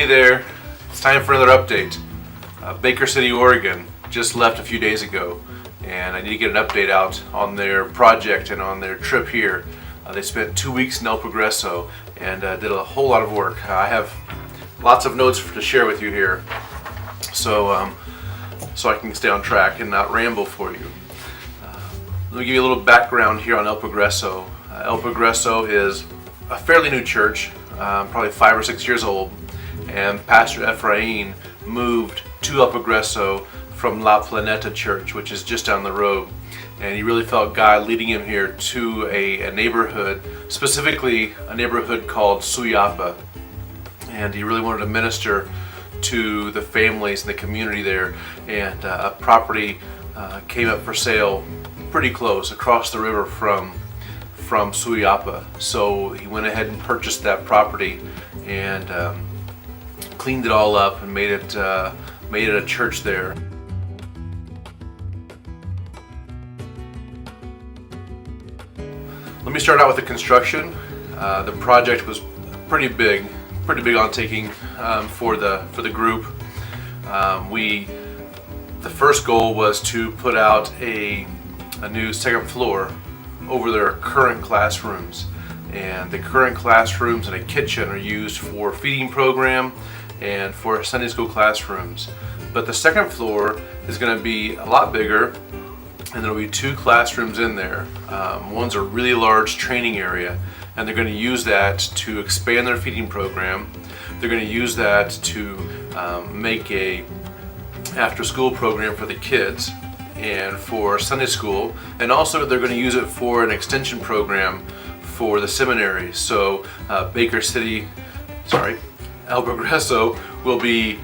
there, it's time for another update. Baker City, Oregon just left a few days ago, and I need to get an update out on their project and on their trip here. They spent 2 weeks in El Progreso and did a whole lot of work. I have lots of notes to share with you here, so I can stay on track and not ramble for you. Let me give you a little background here on El Progreso. El Progreso is a fairly new church, probably 5 or 6 years old, and Pastor Ephraim moved to El Progreso from La Planeta Church, which is just down the road, and he really felt God leading him here to a neighborhood, specifically a neighborhood called Suyapa, and he really wanted to minister to the families in the community there, and a property came up for sale pretty close across the river from Suyapa. So he went ahead and purchased that property and cleaned it all up and made it a church there. Let me start out with the construction. The project was pretty big undertaking for the group. The first goal was to put out a new second floor over their current classrooms, and the current classrooms and a kitchen are used for feeding program and for Sunday school classrooms. But the second floor is going to be a lot bigger, and there will be 2 classrooms in there. One's a really large training area, and they're going to use that to expand their feeding program. They're going to use that to make a after-school program for the kids and for Sunday school, and also they're going to use it for an extension program for the seminary. So El Progreso will be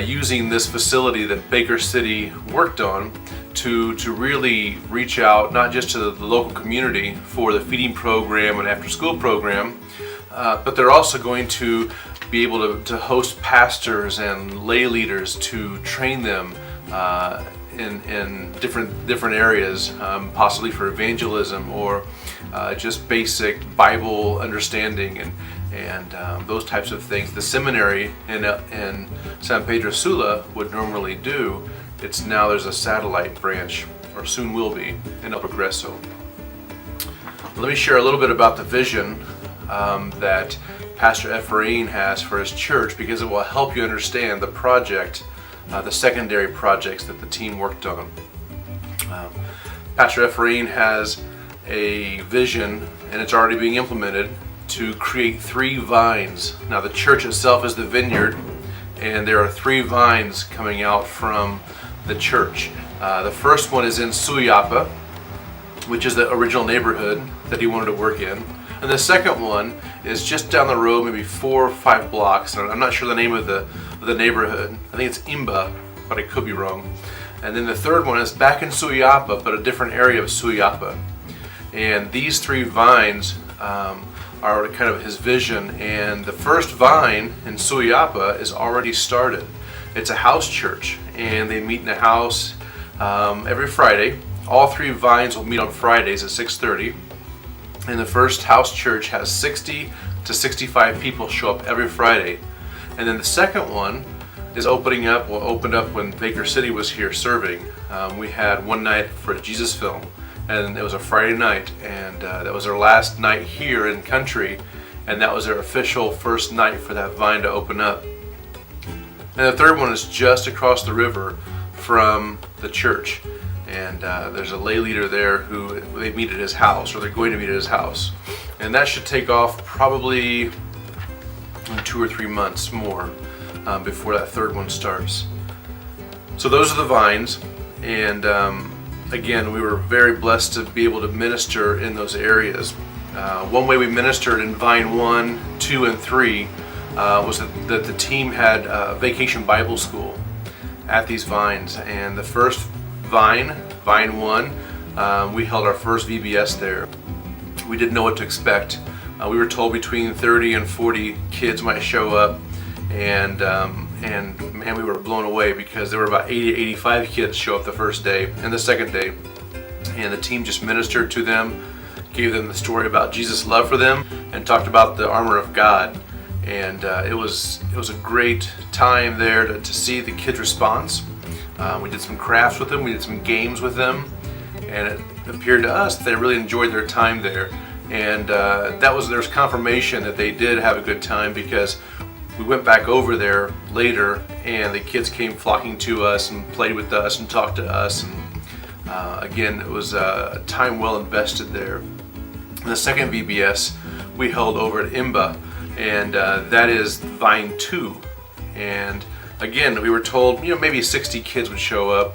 using this facility that Baker City worked on to really reach out, not just to the local community for the feeding program and after-school program, but they're also going to be able to host pastors and lay leaders to train them in different areas, possibly for evangelism or just basic Bible understanding and those types of things. The seminary in San Pedro Sula would normally do. It's now there's a satellite branch, or soon will be, in El Progreso. Let me share a little bit about the vision that Pastor Ephraim has for his church, because it will help you understand the project, the secondary projects that the team worked on. Pastor Ephraim has a vision, and it's already being implemented, to create 3 vines. Now the church itself is the vineyard, and there are 3 vines coming out from the church. The first one is in Suyapa, which is the original neighborhood that he wanted to work in. And the second one is just down the road, maybe 4 or 5 blocks. I'm not sure the name of the neighborhood. I think it's Imba, but I could be wrong. And then the third one is back in Suyapa, but a different area of Suyapa. And these 3 vines are kind of his vision. And the first vine in Suyapa is already started. It's a house church, and they meet in a house every Friday. All 3 vines will meet on Fridays at 6:30. And the first house church has 60 to 65 people show up every Friday. And then the second one is opened up when Baker City was here serving. We had one night for a Jesus film, and it was a Friday night, and that was our last night here in country, and that was our official first night for that vine to open up. And the third one is just across the river from the church. And there's a lay leader there who they meet at his house, or they're going to meet at his house. And that should take off probably in 2 or 3 months more before that third one starts. So those are the vines. And again, we were very blessed to be able to minister in those areas. One way we ministered in Vine 1, 2, and 3 was that the team had Vacation Bible School at these vines. And the first Vine 1, we held our first VBS there. We didn't know what to expect. We were told between 30 and 40 kids might show up, and man, we were blown away because there were about 80 to 85 kids show up the first day and the second day. And the team just ministered to them, gave them the story about Jesus' love for them, and talked about the armor of God. and it was a great time there to see the kids' response. We did some crafts with them, we did some games with them, and it appeared to us that they really enjoyed their time there. And there's confirmation that they did have a good time, because we went back over there later and the kids came flocking to us and played with us and talked to us. And again, it was a time well invested there. And the second VBS we held over at IMBA, and that is Vine 2. And again, we were told maybe 60 kids would show up,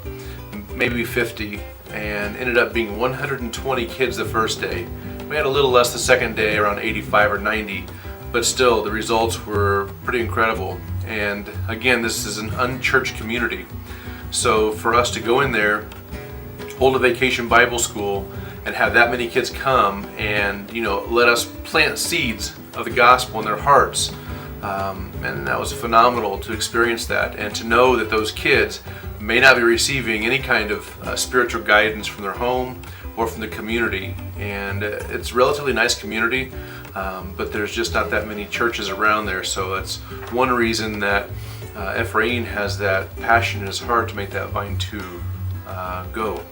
maybe 50, and ended up being 120 kids the first day. We had a little less the second day, around 85 or 90, but still the results were pretty incredible. And again, this is an unchurched community, so for us to go in there, hold a vacation Bible school, and have that many kids come and let us plant seeds of the gospel in their hearts, and that was phenomenal to experience that, and to know that those kids may not be receiving any kind of spiritual guidance from their home or from the community. And it's a relatively nice community, but there's just not that many churches around there, so that's one reason that Ephraim has that passion in his heart to make that Vine 2 go.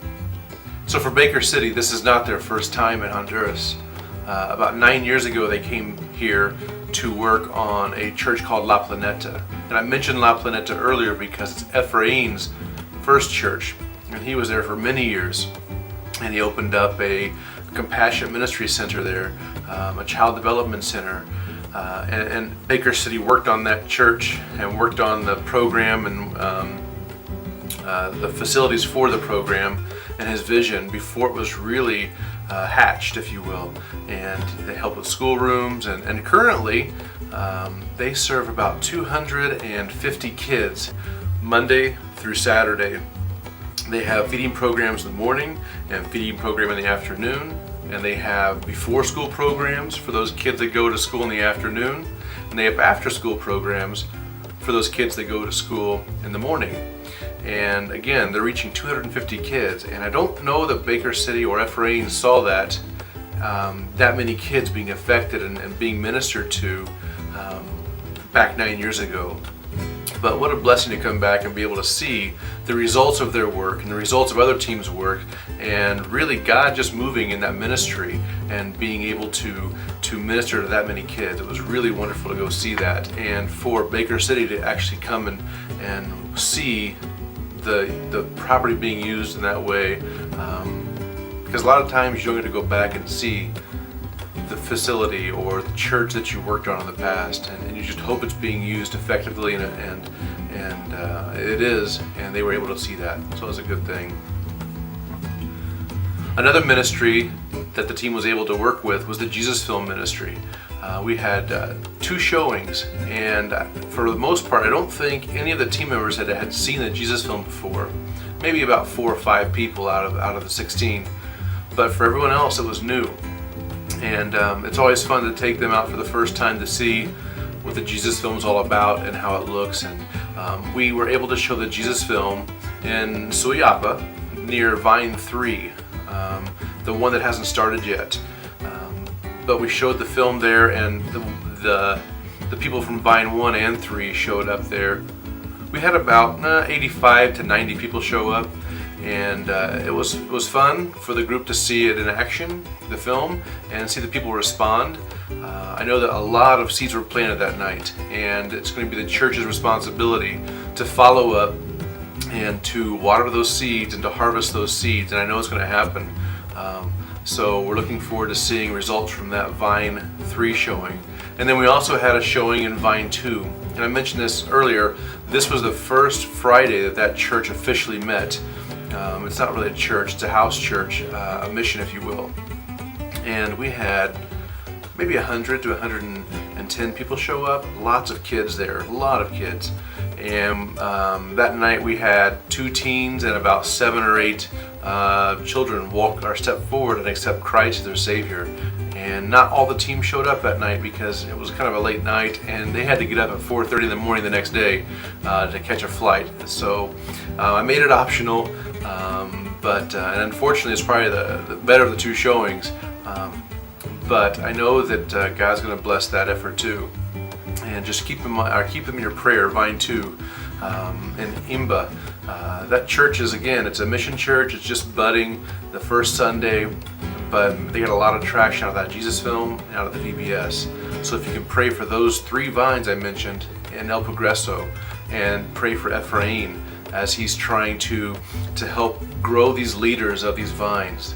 So for Baker City, this is not their first time in Honduras. About 9 years ago, they came here to work on a church called La Planeta. And I mentioned La Planeta earlier because it's Ephraim's first church, and he was there for many years. And he opened up a compassionate ministry center there, a child development center. And Baker City worked on that church and worked on the program and the facilities for the program and his vision before it was really hatched, if you will. And they help with schoolrooms, and currently they serve about 250 kids Monday through Saturday. They have feeding programs in the morning and feeding program in the afternoon, and they have before school programs for those kids that go to school in the afternoon, and they have after school programs for those kids that go to school in the morning. And again, they're reaching 250 kids, and I don't know that Baker City or Ephraim saw that many kids being affected and being ministered to back 9 years ago. But what a blessing to come back and be able to see the results of their work and the results of other teams' work, and really God just moving in that ministry and being able to minister to that many kids. It was really wonderful to go see that, and for Baker City to actually come and see the property being used in that way, because a lot of times you don't get to go back and see the facility or the church that you worked on in the past, and you just hope it's being used effectively, and it is, and they were able to see that, so it was a good thing. Another ministry that the team was able to work with was the Jesus Film ministry. We had 2 showings, and for the most part I don't think any of the team members had seen the Jesus Film before. Maybe about 4 or 5 people out of the 16, but for everyone else it was new. And it's always fun to take them out for the first time to see what the Jesus Film is all about and how it looks. And we were able to show the Jesus Film in Suyapa near Vine 3, the one that hasn't started yet. But we showed the film there, and the people from Vine 1 and 3 showed up there. We had about 85 to 90 people show up, and it was fun for the group to see it in action, the film, and see the people respond. I know that a lot of seeds were planted that night, and it's going to be the church's responsibility to follow up and to water those seeds and to harvest those seeds, and I know it's going to happen. So we're looking forward to seeing results from that Vine 3 showing. And then we also had a showing in Vine 2. And I mentioned this earlier, this was the first Friday that church officially met. It's not really a church, it's a house church, a mission if you will. And we had maybe 100 to 110 people show up, lots of kids there, a lot of kids. And that night we had 2 teens and about 7 or 8 children walk or step forward and accept Christ as their Savior. And not all the team showed up that night because it was kind of a late night and they had to get up at 4:30 in the morning the next day to catch a flight. So I made it optional, but and unfortunately it's probably the better of the 2 showings. But I know that God's going to bless that effort too. and just keep them in your prayer. Vine 2 in Imba. That church is, again, it's a mission church. It's just budding the first Sunday, but they got a lot of traction out of that Jesus film and out of the VBS. So if you can pray for those 3 vines I mentioned in El Progreso, and pray for Ephraim as he's trying to help grow these leaders of these vines.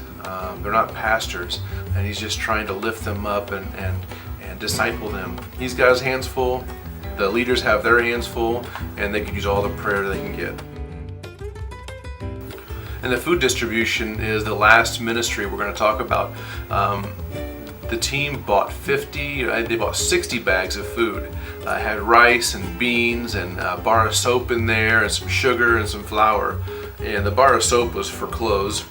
They're not pastors, and he's just trying to lift them up and disciple them. He's got his hands full, the leaders have their hands full, and they can use all the prayer they can get. And the food distribution is the last ministry we're going to talk about. The team bought 60 bags of food. Had rice and beans and a bar of soap in there, and some sugar and some flour. And the bar of soap was for clothes,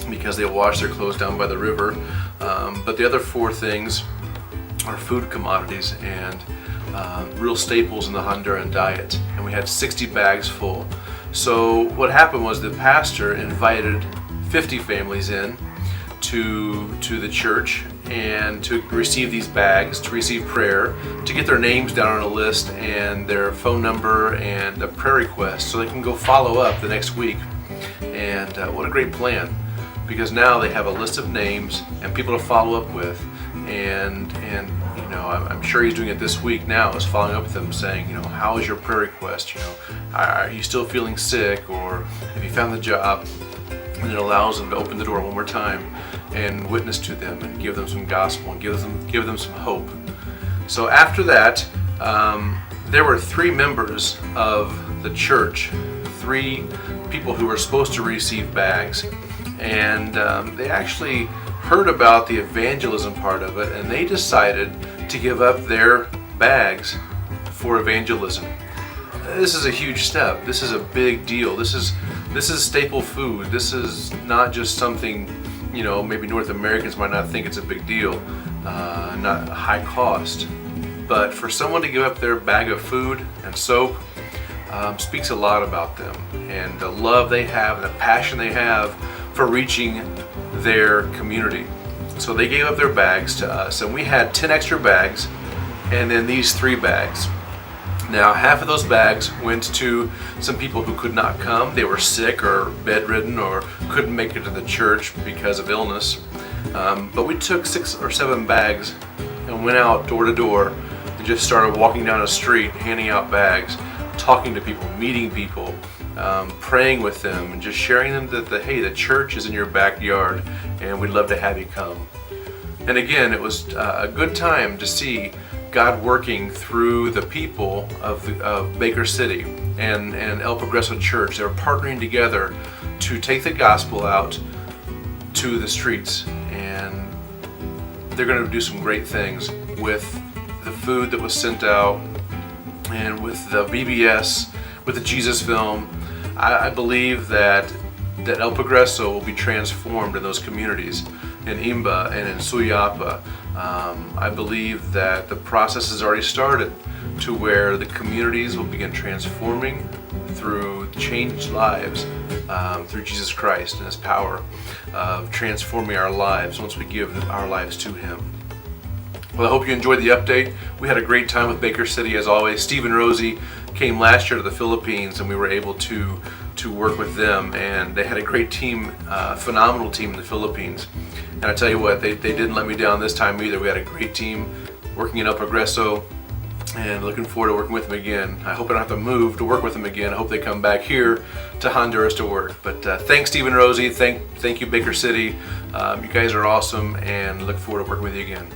because they wash their clothes down by the river. But the other 4 things are food commodities and real staples in the Honduran diet. And we had 60 bags full. So what happened was the pastor invited 50 families in to the church, and to receive these bags, to receive prayer, to get their names down on a list and their phone number and a prayer request, so they can go follow up the next week. And what a great plan, because now they have a list of names and people to follow up with. And you know, I'm sure he's doing it this week now, is following up with them, saying, you know, how is your prayer request? You know, are you still feeling sick, or have you found the job? And it allows them to open the door one more time and witness to them and give them some gospel and give them some hope. So after that, there were 3 members of the church, 3 people who were supposed to receive bags, and they actually heard about the evangelism part of it, and they decided to give up their bags for evangelism. This is a huge step. This is a big deal. This is staple food. This is not just something, you know, maybe North Americans might not think it's a big deal, not high cost. But for someone to give up their bag of food and soap speaks a lot about them, and the love they have, the passion they have for reaching their community. So they gave up their bags to us, and we had 10 extra bags, and then these 3 bags. Now, half of those bags went to some people who could not come. They were sick or bedridden or couldn't make it to the church because of illness. But we took 6 or 7 bags and went out door to door and just started walking down a street, handing out bags, talking to people, meeting people, praying with them, and just sharing them that hey, the church is in your backyard and we'd love to have you come. And again, it was a good time to see God working through the people of Baker City and El Progreso Church. They were partnering together to take the gospel out to the streets, and they're going to do some great things with the food that was sent out, and with the VBS, with the Jesus film. I believe that El Progreso will be transformed in those communities, in Imba and in Suyapa. I believe that the process has already started, to where the communities will begin transforming through changed lives, through Jesus Christ and His power of transforming our lives once we give our lives to Him. Well, I hope you enjoyed the update. We had a great time with Baker City as always. Steve and Rosie came last year to the Philippines, and we were able to work with them, and they had a great team, phenomenal team in the Philippines. And I tell you what, they didn't let me down this time either. We had a great team working in El Progreso, and looking forward to working with them again. I hope I don't have to move to work with them again. I hope they come back here to Honduras to work. But thanks, Steve and Rosie. Thank you, Baker City. You guys are awesome, and look forward to working with you again.